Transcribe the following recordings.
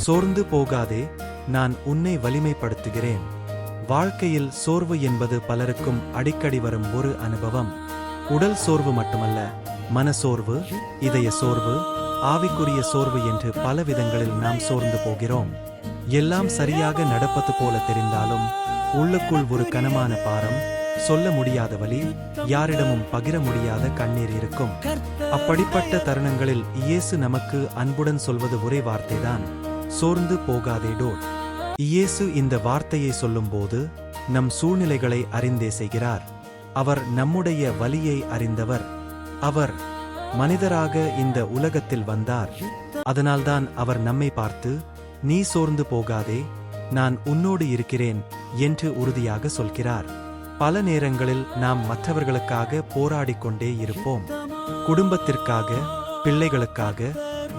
சோர்ந்து போகாதே, நான் உன்னை வலிமைப்படுத்துகிறேன். வாழ்க்கையில் சோர்வு என்பது பலருக்கும் அடிக்கடி வரும் ஒரு அனுபவம். உடல் சோர்வு மட்டுமல்ல, மனசோர்வு, இதய சோர்வு, ஆவிக்குரிய சோர்வு என்று பல விதங்களில் நாம் சோர்ந்து போகிறோம். எல்லாம் சரியாக நடப்பது போல தெரிந்தாலும் உள்ளுக்குள் ஒரு கனமான பாரம், சொல்ல முடியாத வலி, யாரிடமும் பகிர முடியாத கண்ணீர் இருக்கும். அப்படிப்பட்ட தருணங்களில் இயேசு நமக்கு அன்புடன் சொல்வது ஒரே வார்த்தைதான், சோர்ந்து போகாதே டோட். இயேசு இந்த வார்த்தையை சொல்லும்போது நம் சூழ்நிலைகளை அறிந்தே செய்கிறார். அவர் நம்முடைய வலியை அறிந்தவர். அவர் மனிதராக இந்த உலகத்தில் வந்தார். அதனால்தான் அவர் நம்மை பார்த்து, நீ சோர்ந்து போகாதே, நான் உன்னோடு இருக்கிறேன் என்று உறுதியாக சொல்கிறார். பல நேரங்களில் நாம் மற்றவர்களுக்காக போராடிக் கொண்டே இருப்போம். குடும்பத்திற்காக, பிள்ளைகளுக்காக,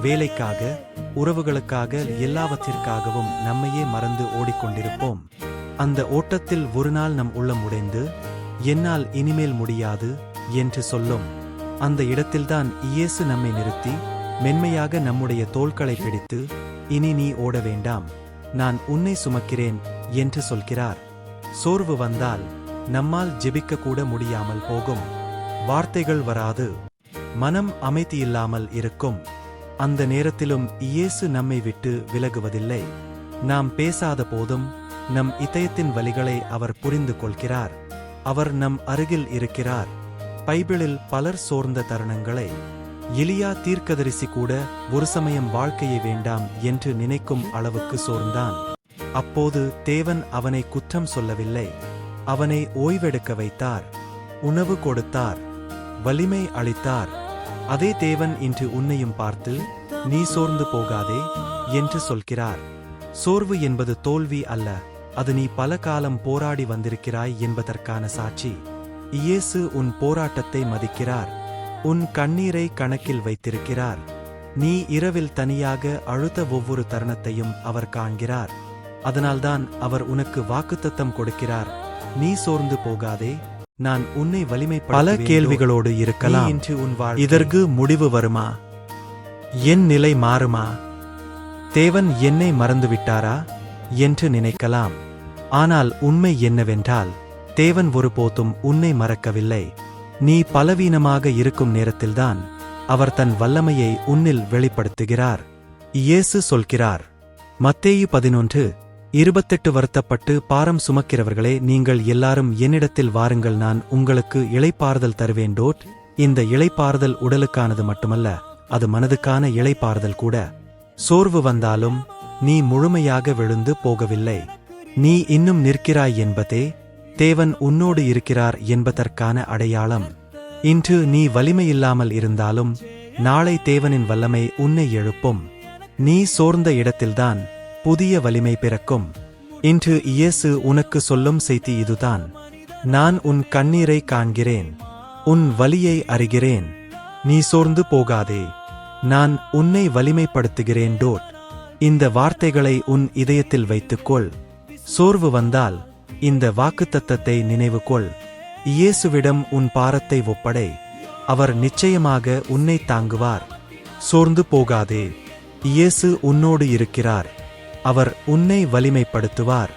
வேலைக்காக, உறவுகளுக்காக, எல்லாவற்றிற்காகவும் நம்மையே மறந்து ஓடிக்கொண்டிருப்போம். அந்த ஓட்டத்தில் ஒரு நாள் நம் உள்ளம் உடைந்து, என்னால் இனிமேல் முடியாது என்று சொல்லும். அந்த இடத்தில்தான் இயேசு நம்மை நிறுத்தி மென்மையாக நம்முடைய தோள்களை பிடித்து, இனி நீ ஓட வேண்டாம், நான் உன்னை சுமக்கிறேன் என்று சொல்கிறார். சோர்வு வந்தால் நம்மால் ஜெபிக்க கூட முடியாமல் போகும். வார்த்தைகள் வராது, மனம் அமைதியில்லாமல் இருக்கும். அந்த நேரத்திலும் இயேசு நம்மை விட்டு விலகுவதில்லை. நாம் பேசாத போதும் நம் இதயத்தின் வலிகளை அவர் புரிந்து கொள்கிறார். அவர் நம் அருகில் இருக்கிறார். பைபிளில் பலர் சோர்ந்த தருணங்களை, எலியா தீர்க்கதரிசி கூட ஒரு சமயம் வாழ்க்கையை வேண்டாம் என்று நினைக்கும் அளவுக்கு சோர்ந்தான். அப்போது தேவன் அவனை குற்றம் சொல்லவில்லை, அவனை ஓய்வெடுக்க வைத்தார், உணவு கொடுத்தார், வலிமை அளித்தார். அதே தேவன் இன்று உன்னையும் பார்த்து, நீ சோர்ந்து போகாதே என்று சொல்கிறார். சோர்வு என்பது தோல்வி அல்ல, அது நீ பல காலம் போராடி வந்திருக்கிறாய் என்பதற்கான சாட்சி. இயேசு உன் போராட்டத்தை மதிக்கிறார், உன் கண்ணீரை கணக்கில் வைத்திருக்கிறார். நீ இரவில் தனியாக அழுத ஒவ்வொரு தருணத்தையும் அவர் காண்கிறார். அதனால்தான் அவர் உனக்கு வாக்குத்தத்தம் கொடுக்கிறார், நீ சோர்ந்து போகாதே, நான் உன்னை வலிமைப்படுத்துவேன். பல கேள்விகளோடு இருக்கலாம். இதற்கு முடிவு வருமா? என் நிலை மாறுமா? தேவன் என்னை மறந்துவிட்டாரா என்று நினைக்கலாம். ஆனால் உண்மை என்னவென்றால், தேவன் ஒருபோதும் உன்னை மறக்கவில்லை. நீ பலவீனமாக இருக்கும் நேரத்தில்தான் அவர் தன் வல்லமையை உன்னில் வெளிப்படுத்துகிறார். இயேசு சொல்கிறார், மத்தேயு 11:28, வருத்தப்பட்டு பாரம் சுமக்கிறவர்களே, நீங்கள் எல்லாரும் என்னிடத்தில் வாருங்கள், நான் உங்களுக்கு இளைப்பாறுதல் தருவேன். டோட். இந்த இளைப்பாறுதல் உடலுக்கானது மட்டுமல்ல, அது மனதுக்கான இளைப்பாறுதல் கூட. சோர்வு வந்தாலும் நீ முழுமையாக விழுந்து போகவில்லை. நீ இன்னும் நிற்கிறாய் என்பதே தேவன் உன்னோடு இருக்கிறார் என்பதற்கான அடையாளம். இன்று நீ வலிமையில்லாமல் இருந்தாலும் நாளை தேவனின் வல்லமை உன்னை எழுப்பும். நீ சோர்ந்த இடத்தில்தான் புதிய வலிமை பிறக்கும். இன்று இயேசு உனக்கு சொல்லும் செய்தி இதுதான், நான் உன் கண்ணீரை காண்கிறேன், உன் வலியை அறிகிறேன், நீ சோர்ந்து போகாதே, நான் உன்னை வலிமைப்படுத்துகிறேன். டோட். இந்த வார்த்தைகளை உன் இதயத்தில் வைத்துக்கொள். சோர்வு வந்தால் இந்த வாக்குத்தத்தத்தை நினைவுகொள். இயேசுவிடம் உன் பாரத்தை ஒப்படை, அவர் நிச்சயமாக உன்னை தாங்குவார். சோர்ந்து போகாதே, இயேசு உன்னோடு இருக்கிறார், அவர் உன்னை வலிமைப்படுத்துவார்.